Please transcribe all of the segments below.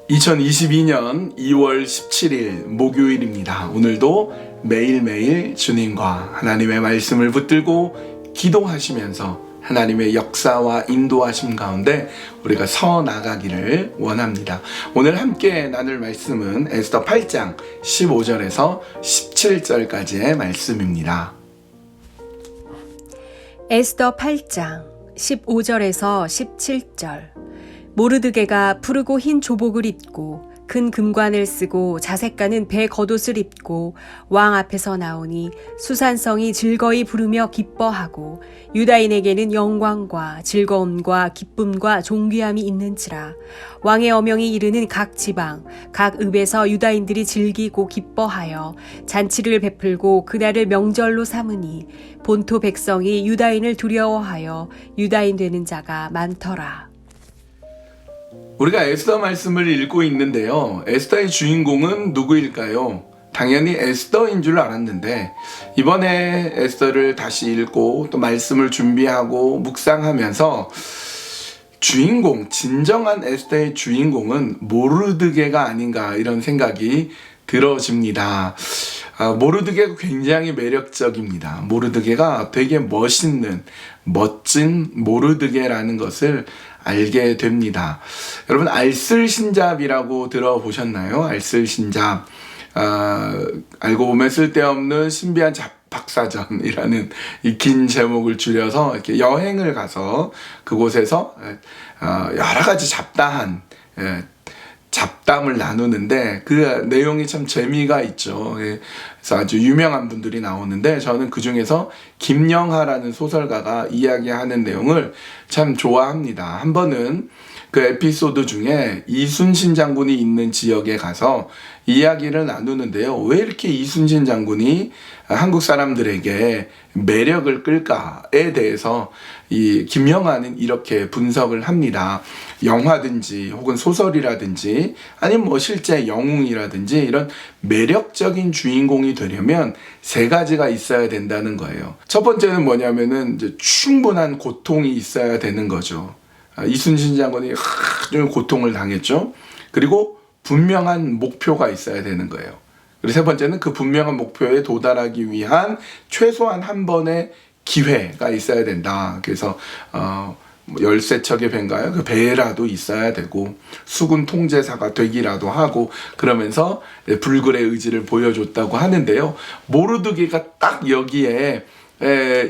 2022년 2월 17일 목요일입니다. 오늘도 매일매일 주님과 하나님의 말씀을 붙들고 기도하시면서 하나님의 역사와 인도하심 가운데 우리가 서 나가기를 원합니다. 오늘 함께 나눌 말씀은 에스더 8장 15절에서 17절까지의 말씀입니다. 에스더 8장 15절에서 17절. 모르드게가 푸르고 흰 조복을 입고 큰 금관을 쓰고 자색가는 배 겉옷을 입고 왕 앞에서 나오니 수산성이 즐거이 부르며 기뻐하고 유다인에게는 영광과 즐거움과 기쁨과 존귀함이 있는지라. 왕의 어명이 이르는 각 지방 각 읍에서 유다인들이 즐기고 기뻐하여 잔치를 베풀고 그날을 명절로 삼으니 본토 백성이 유다인을 두려워하여 유다인 되는 자가 많더라. 우리가 에스더 말씀을 읽고 있는데요. 에스더의 주인공은 누구일까요? 당연히 에스더인 줄 알았는데 이번에 에스더를 다시 읽고 또 말씀을 준비하고 묵상하면서 진정한 에스더의 주인공은 모르드게가 아닌가 이런 생각이 들어집니다. 모르드게가 굉장히 매력적입니다. 모르드게가 되게 멋진 모르드게라는 것을 알게 됩니다. 여러분 알쓸신잡이라고 들어보셨나요? 알쓸신잡. 알고 보면 쓸데없는 신비한 박사전이라는 이 긴 제목을 줄여서 이렇게 여행을 가서 그곳에서 여러 가지 잡다한 잡담을 나누는데 그 내용이 참 재미가 있죠. 그래서 아주 유명한 분들이 나오는데 저는 그 중에서 김영하라는 소설가가 이야기하는 내용을 참 좋아합니다. 한 번은 그 에피소드 중에 이순신 장군이 있는 지역에 가서 이야기를 나누는데요. 왜 이렇게 이순신 장군이 한국 사람들에게 매력을 끌까에 대해서 이 김영하는 이렇게 분석을 합니다. 영화든지 혹은 소설이라든지 아니면 뭐 실제 영웅이라든지 이런 매력적인 주인공이 되려면 세 가지가 있어야 된다는 거예요. 첫 번째는 뭐냐면은 이제 충분한 고통이 있어야 되는 거죠. 이순신 장군이 아주 고통을 당했죠. 그리고 분명한 목표가 있어야 되는 거예요. 그리고 세 번째는 그 분명한 목표에 도달하기 위한 최소한 한 번의 기회가 있어야 된다. 그래서 13척의 배인가요? 그 배라도 있어야 되고 수군 통제사가 되기라도 하고 그러면서 불굴의 의지를 보여줬다고 하는데요. 모르드게가 딱 여기에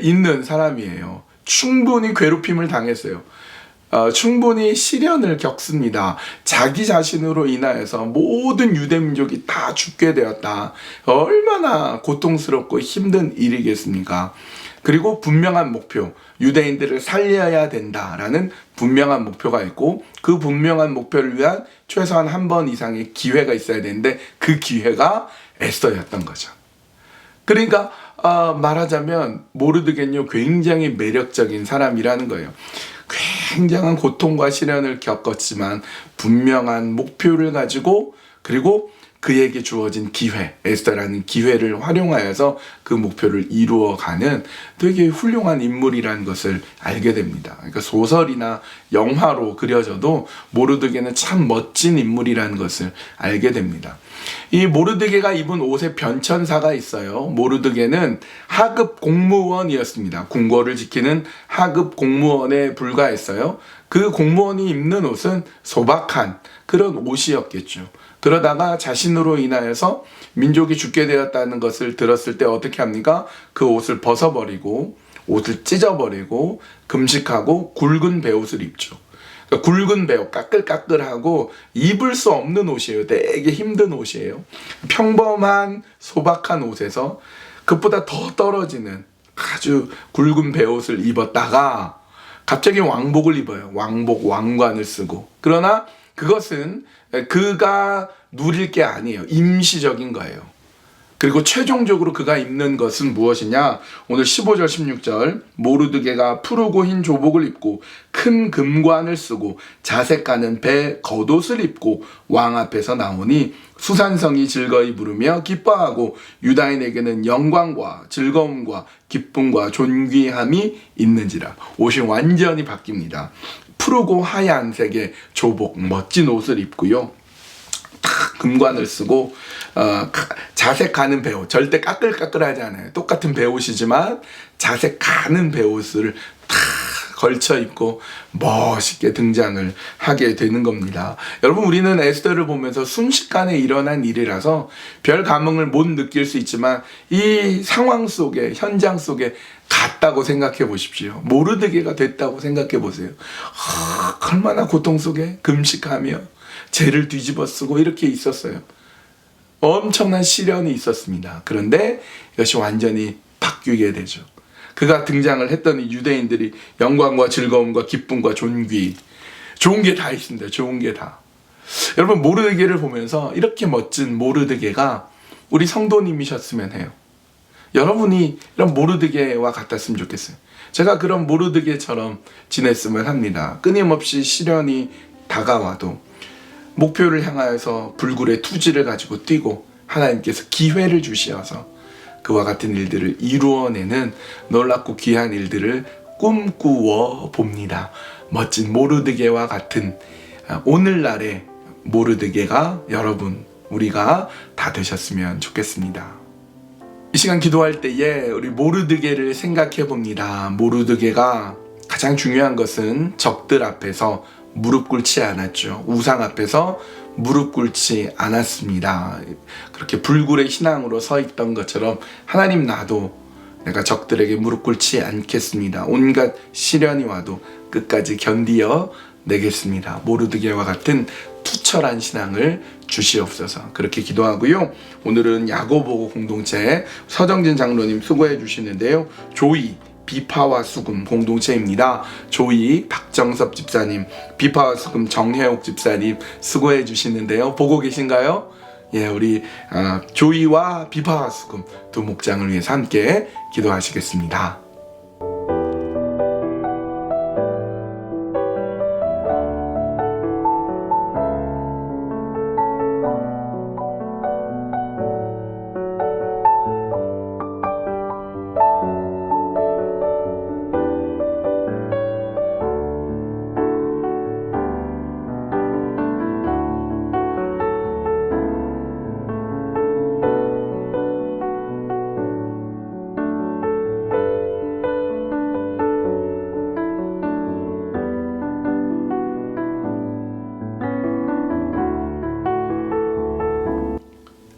있는 사람이에요. 충분히 괴롭힘을 당했어요. 충분히 시련을 겪습니다. 자기 자신으로 인하여서 모든 유대민족이 다 죽게 되었다. 얼마나 고통스럽고 힘든 일이겠습니까? 그리고 분명한 목표, 유대인들을 살려야 된다라는 분명한 목표가 있고 그 분명한 목표를 위한 최소한 한 번 이상의 기회가 있어야 되는데 그 기회가 에스더였던 거죠. 그러니까 말하자면 모르드게는요 굉장히 매력적인 사람이라는 거예요. 굉장한 고통과 시련을 겪었지만 분명한 목표를 가지고 그리고 그에게 주어진 기회, 에스더라는 기회를 활용하여서 그 목표를 이루어가는 되게 훌륭한 인물이라는 것을 알게 됩니다. 그러니까 소설이나 영화로 그려져도 모르드게는 참 멋진 인물이라는 것을 알게 됩니다. 이 모르드게가 입은 옷에 변천사가 있어요. 모르드게는 하급 공무원이었습니다. 궁궐을 지키는 하급 공무원에 불과했어요. 그 공무원이 입는 옷은 소박한 그런 옷이었겠죠. 그러다가 자신으로 인하여서 민족이 죽게 되었다는 것을 들었을 때 어떻게 합니까? 그 옷을 벗어버리고 옷을 찢어버리고 금식하고 굵은 베옷을 입죠. 그러니까 굵은 베옷, 까끌까끌하고 입을 수 없는 옷이에요. 되게 힘든 옷이에요. 평범한 소박한 옷에서 그것보다 더 떨어지는 아주 굵은 베옷을 입었다가 갑자기 왕복을 입어요. 왕복, 왕관을 쓰고. 그러나 그것은 그가 누릴 게 아니에요. 임시적인 거예요. 그리고 최종적으로 그가 입는 것은 무엇이냐? 오늘 15절 16절 모르드게가 푸르고 흰 조복을 입고 큰 금관을 쓰고 자색 가는 배 겉옷을 입고 왕 앞에서 나오니 수산성이 즐거이 부르며 기뻐하고 유다인에게는 영광과 즐거움과 기쁨과 존귀함이 있는지라. 옷이 완전히 바뀝니다. 푸르고 하얀색의 조복, 멋진 옷을 입고요. 금관을 쓰고 자색 가는 배옷, 절대 까끌까끌하지 않아요. 똑같은 배옷이지만 자색 가는 배옷을 다 걸쳐 입고 멋있게 등장을 하게 되는 겁니다. 여러분, 우리는 에스더를 보면서 순식간에 일어난 일이라서 별 감흥을 못 느낄 수 있지만 이 상황 속에, 현장 속에 갔다고 생각해 보십시오. 모르드게가 됐다고 생각해 보세요. 얼마나 고통 속에 금식하며 죄를 뒤집어 쓰고 이렇게 있었어요. 엄청난 시련이 있었습니다. 그런데 이것이 완전히 바뀌게 되죠. 그가 등장을 했더니 유대인들이 영광과 즐거움과 기쁨과 존귀, 좋은 게 다 있습니다. 좋은 게 다. 여러분, 모르드게를 보면서 이렇게 멋진 모르드게가 우리 성도님이셨으면 해요. 여러분이 이런 모르드게와 같았으면 좋겠어요. 제가 그런 모르드게처럼 지냈으면 합니다. 끊임없이 시련이 다가와도 목표를 향하여서 불굴의 투지를 가지고 뛰고 하나님께서 기회를 주시어서 그와 같은 일들을 이루어내는 놀랍고 귀한 일들을 꿈꾸어 봅니다. 멋진 모르드게와 같은 오늘날의 모르드게가 여러분, 우리가 다 되셨으면 좋겠습니다. 이 시간 기도할 때에 우리 모르드게를 생각해 봅니다. 모르드게가 가장 중요한 것은 적들 앞에서 무릎 꿇지 않았죠. 우상 앞에서 무릎 꿇지 않았습니다. 그렇게 불굴의 신앙으로 서 있던 것처럼 하나님, 나도 내가 적들에게 무릎 꿇지 않겠습니다. 온갖 시련이 와도 끝까지 견디어 내겠습니다. 모르드게와 같은 투철한 신앙을 주시옵소서. 그렇게 기도하고요. 오늘은 야고보 공동체 서정진 장로님 수고해 주시는데요. 조이 비파와 수금 공동체입니다. 조이 박정섭 집사님, 비파와 수금 정혜옥 집사님 수고해 주시는데요. 보고 계신가요? 예, 우리 조이와 비파와 수금 두 목장을 위해서 함께 기도하시겠습니다.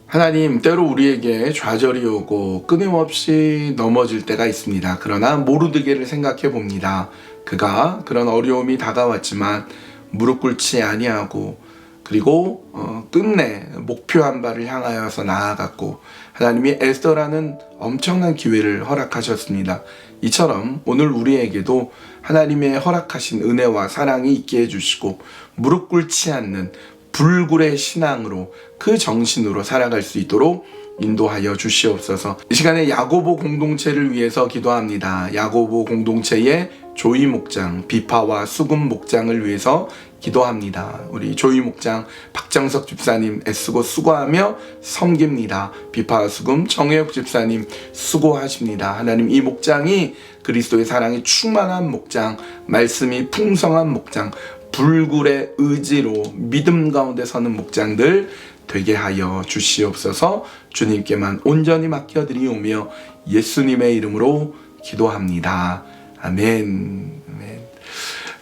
하나님, 때로 우리에게 좌절이 오고 끊임없이 넘어질 때가 있습니다. 그러나 모르드게를 생각해 봅니다. 그가 그런 어려움이 다가왔지만 무릎 꿇지 아니하고 그리고 끝내 목표한 바를 향하여서 나아갔고 하나님이 에스더라는 엄청난 기회를 허락하셨습니다. 이처럼 오늘 우리에게도 하나님의 허락하신 은혜와 사랑이 있게 해주시고 무릎 꿇지 않는 불굴의 신앙으로 그 정신으로 살아갈 수 있도록 인도하여 주시옵소서. 이 시간에 야고보 공동체를 위해서 기도합니다. 야고보 공동체의 조이 목장, 비파와 수금 목장을 위해서 기도합니다. 우리 조이 목장 박정석 집사님 애쓰고 수고하며 섬깁니다. 비파와 수금 정혜옥 집사님 수고하십니다. 하나님, 이 목장이 그리스도의 사랑이 충만한 목장, 말씀이 풍성한 목장, 불굴의 의지로 믿음 가운데 서는 목장들 되게 하여 주시옵소서. 주님께만 온전히 맡겨드리오며 예수님의 이름으로 기도합니다. 아멘. 아멘.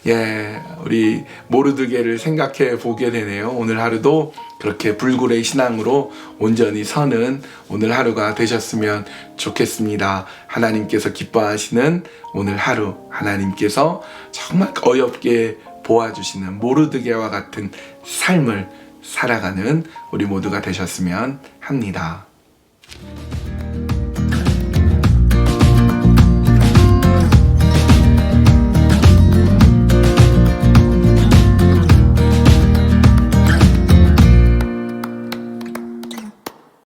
예, 우리 모르드게를 생각해 보게 되네요. 오늘 하루도 그렇게 불굴의 신앙으로 온전히 서는 오늘 하루가 되셨으면 좋겠습니다. 하나님께서 기뻐하시는 오늘 하루, 하나님께서 정말 어렵게 보아주시는 모르드게와 같은 삶을 살아가는 우리 모두가 되셨으면 합니다.